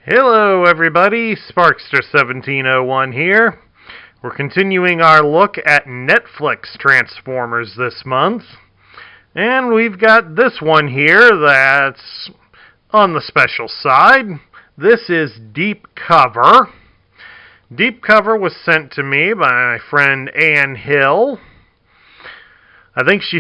Hello everybody, Sparkster1701 here. We're continuing our look at Netflix Transformers this month. And we've got this one here that's on the special side. This is Deep Cover. Deep Cover was sent to me by my friend Ann Hill. I think she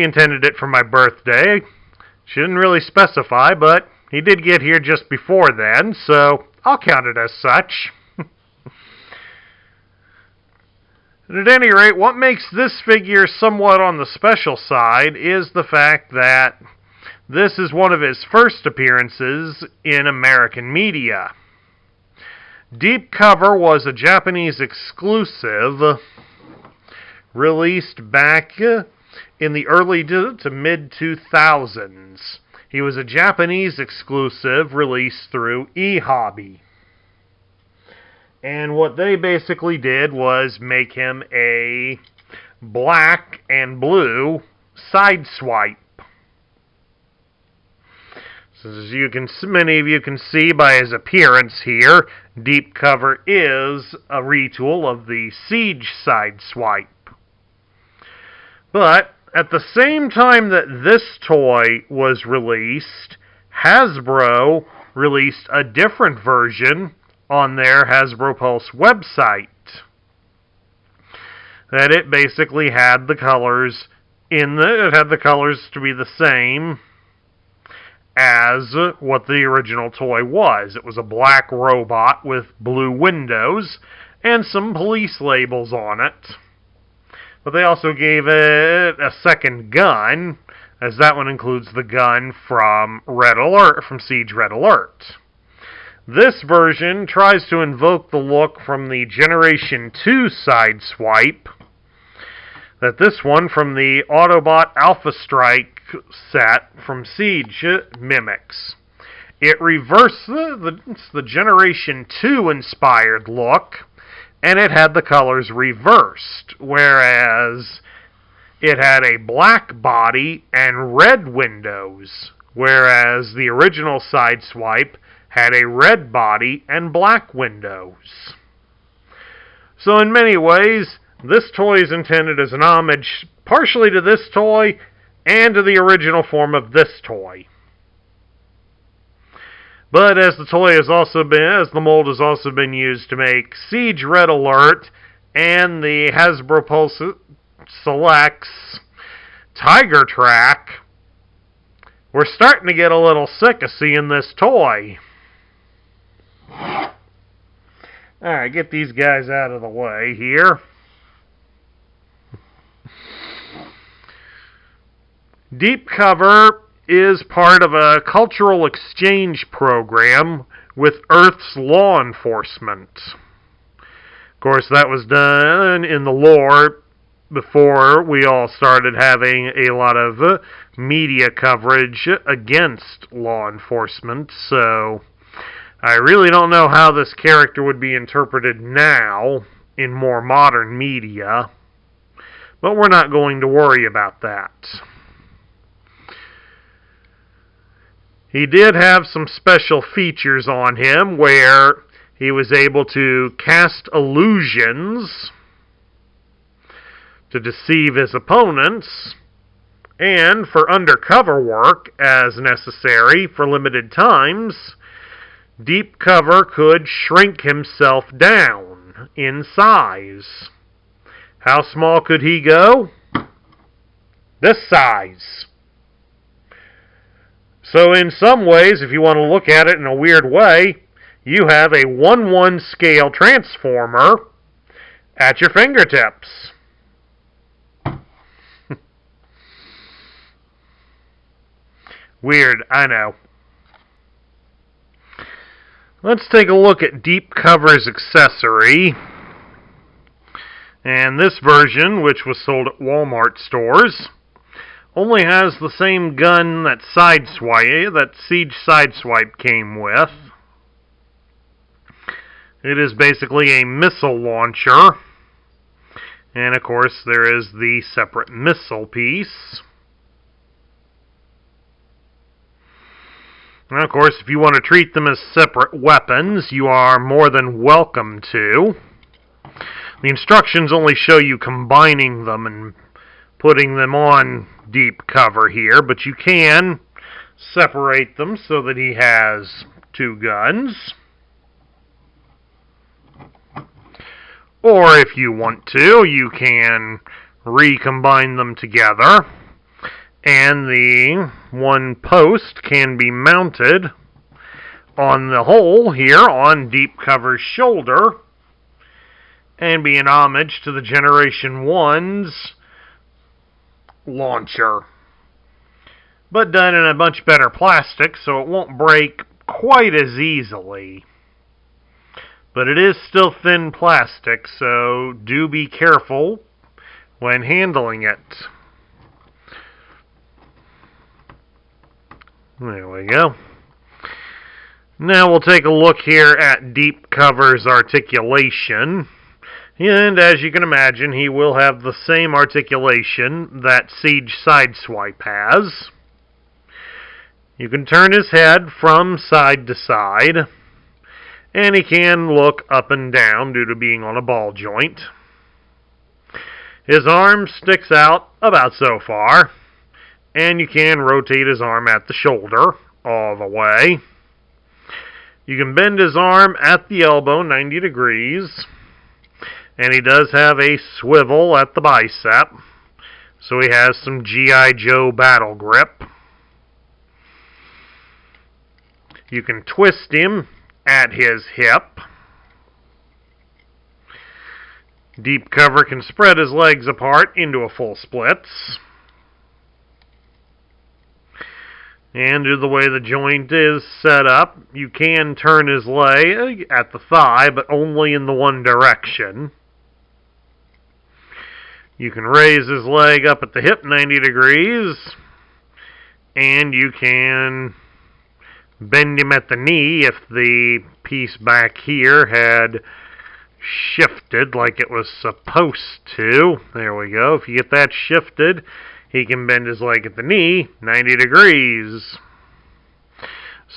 intended it for my birthday. She didn't really specify, but he did get here just before then, so I'll count it as such. At any rate, what makes this figure somewhat on the special side is the fact that this is one of his first appearances in American media. Deep Cover was a Japanese exclusive released back in the early to mid-2000s. He was a Japanese exclusive released through eHobby. And what they basically did was make him a black and blue Sideswipe. So as many of you can see by his appearance here, Deep Cover is a retool of the Siege Sideswipe. But at the same time that this toy was released, Hasbro released a different version on their Hasbro Pulse website. That it basically had the colors to be the same as what the original toy was. It was a black robot with blue windows and some police labels on it. But they also gave it a second gun, as that one includes the gun from Siege Red Alert. This version tries to invoke the look from the Generation 2 Sideswipe that this one from the Autobot Alpha Strike set from Siege mimics. It reversed the Generation 2 inspired look, and it had the colors reversed, whereas it had a black body and red windows, whereas the original Sideswipe had a red body and black windows. So in many ways, this toy is intended as an homage partially to this toy and to the original form of this toy. But as the mold has also been used to make Siege Red Alert and the Hasbro Pulse Selects Tiger Track, we're starting to get a little sick of seeing this toy. Alright, get these guys out of the way here. Deep Cover is part of a cultural exchange program with Earth's law enforcement. Of course, that was done in the lore before we all started having a lot of media coverage against law enforcement, so I really don't know how this character would be interpreted now in more modern media, but we're not going to worry about that. He did have some special features on him where he was able to cast illusions to deceive his opponents, and for undercover work as necessary for limited times, Deep Cover could shrink himself down in size. How small could he go? This size. So in some ways, if you want to look at it in a weird way, you have a 1/1 scale Transformer at your fingertips. Weird, I know. Let's take a look at Deep Cover's accessory. And this version, which was sold at Wal-Mart stores, only has the same gun that Siege Sideswipe came with. It is basically a missile launcher. And of course, there is the separate missile piece. Now, of course, if you want to treat them as separate weapons, you are more than welcome to. The instructions only show you combining them and putting them on deep cover here, but you can separate them so that he has two guns. Or if you want to, you can recombine them together, and the one post can be mounted on the hole here on deep cover's shoulder and be an homage to the Generation 1's launcher, but done in a much better plastic so it won't break quite as easily. But it is still thin plastic, so do be careful when handling it. There we go. Now we'll take a look here at deep cover's articulation. And as you can imagine, he will have the same articulation that Siege Sideswipe has. You can turn his head from side to side, and he can look up and down due to being on a ball joint. His arm sticks out about so far, and you can rotate his arm at the shoulder all the way. You can bend his arm at the elbow 90 degrees, and he does have a swivel at the bicep, so he has some G.I. Joe battle grip. You can twist him at his hip. Deep cover can spread his legs apart into a full splits. And due to the way the joint is set up, you can turn his leg at the thigh, but only in the one direction. You can raise his leg up at the hip 90 degrees, and you can bend him at the knee if the piece back here had shifted like it was supposed to. There we go. If you get that shifted, he can bend his leg at the knee 90 degrees.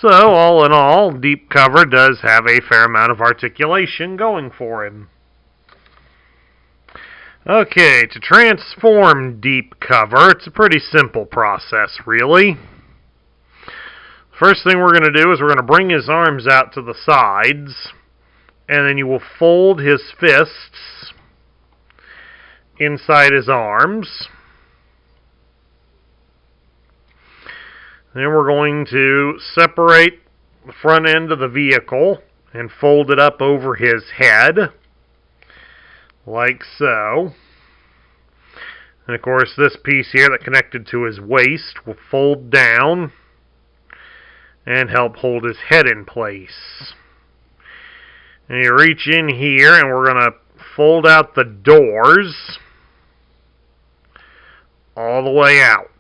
So, all in all, deep cover does have a fair amount of articulation going for him. Okay, to transform deep cover, it's a pretty simple process, really. First thing we're going to do is we're going to bring his arms out to the sides, and then you will fold his fists inside his arms. Then we're going to separate the front end of the vehicle and fold it up over his head, like so. And of course, this piece here that connected to his waist will fold down and help hold his head in place. And you reach in here, and we're going to fold out the doors all the way out.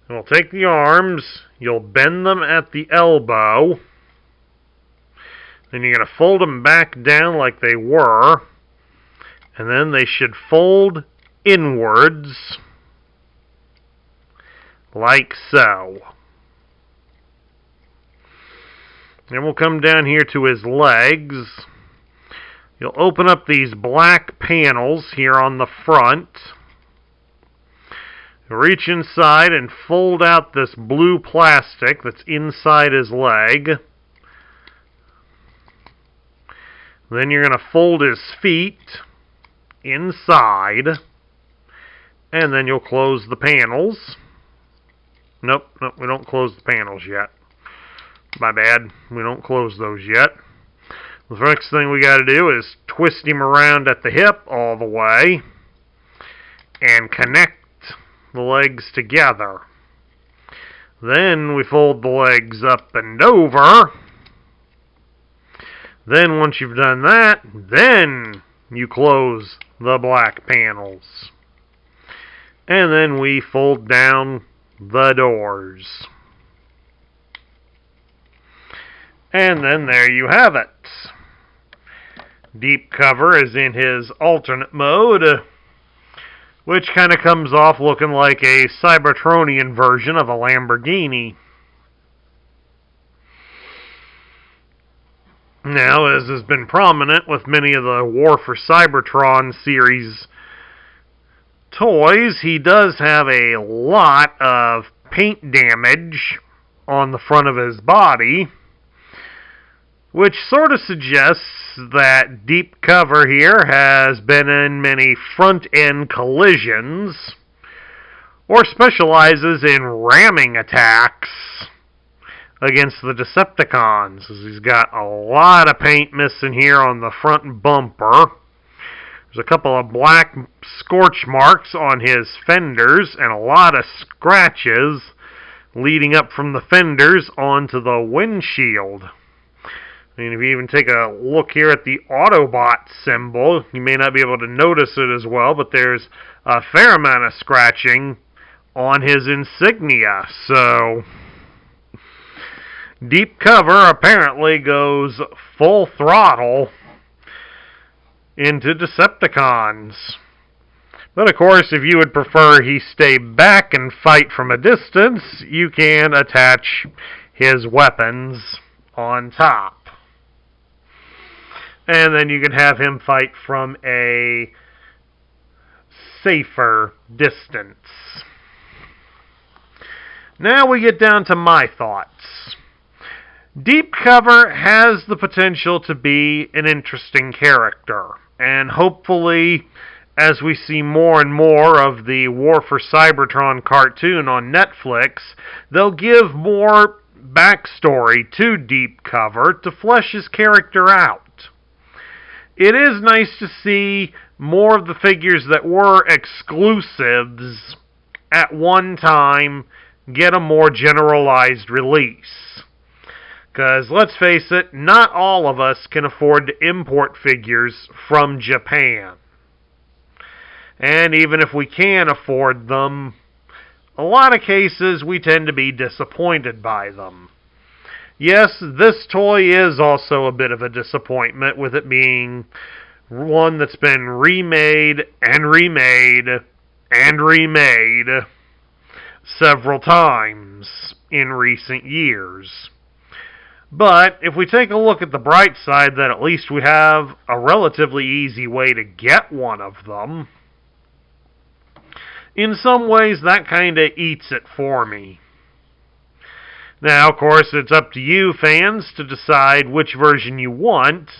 And we'll take the arms, you'll bend them at the elbow, then you're going to fold them back down like they were, and then they should fold inwards like so. Then we'll come down here to his legs. You'll open up these black panels here on the front. Reach inside and fold out this blue plastic that's inside his leg. Then you're going to fold his feet inside, and then you'll close the panels. Nope, we don't close the panels yet. My bad, we don't close those yet. The next thing we got to do is twist him around at the hip all the way and connect the legs together. Then we fold the legs up and over. Then once you've done that, then you close the black panels. And then we fold down the doors. And then there you have it. Deep cover is in his alternate mode, which kind of comes off looking like a Cybertronian version of a Lamborghini. Now, as has been prominent with many of the War for Cybertron series toys, he does have a lot of paint damage on the front of his body, which sort of suggests that Deep Cover here has been in many front-end collisions, or specializes in ramming attacks against the Decepticons, as he's got a lot of paint missing here on the front bumper. There's a couple of black scorch marks on his fenders and a lot of scratches leading up from the fenders onto the windshield. I mean, if you even take a look here at the Autobot symbol, you may not be able to notice it as well, but there's a fair amount of scratching on his insignia. So Deep Cover apparently goes full throttle into Decepticons. But of course, if you would prefer he stay back and fight from a distance, you can attach his weapons on top. And then you can have him fight from a safer distance. Now we get down to my thoughts. Deep Cover has the potential to be an interesting character, and hopefully, as we see more and more of the War for Cybertron cartoon on Netflix, they'll give more backstory to Deep Cover to flesh his character out. It is nice to see more of the figures that were exclusives at one time get a more generalized release. Because, let's face it, not all of us can afford to import figures from Japan. And even if we can afford them, a lot of cases we tend to be disappointed by them. Yes, this toy is also a bit of a disappointment, with it being one that's been remade and remade and remade several times in recent years. But if we take a look at the bright side, that at least we have a relatively easy way to get one of them, in some ways that kind of eats it for me. Now, of course, it's up to you, fans, to decide which version you want.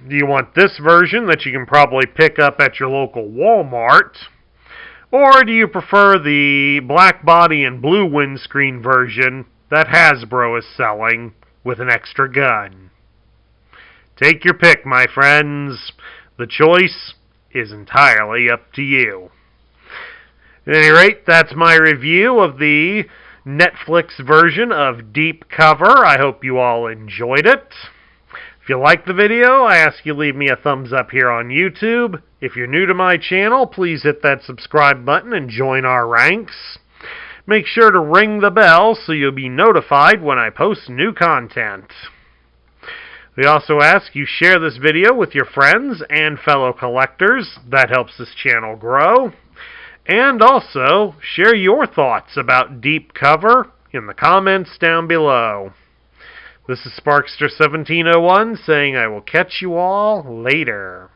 Do you want this version that you can probably pick up at your local Wal-Mart? Or do you prefer the black body and blue windscreen version that Hasbro is selling with an extra gun? Take your pick, my friends. The choice is entirely up to you. At any rate, that's my review of the Netflix version of Deep Cover. I hope you all enjoyed it. If you liked the video, I ask you leave me a thumbs up here on YouTube. If you're new to my channel, please hit that subscribe button and join our ranks. Make sure to ring the bell so you'll be notified when I post new content. We also ask you share this video with your friends and fellow collectors. That helps this channel grow. And also, share your thoughts about Deep Cover in the comments down below. This is Sparkster1701 saying I will catch you all later.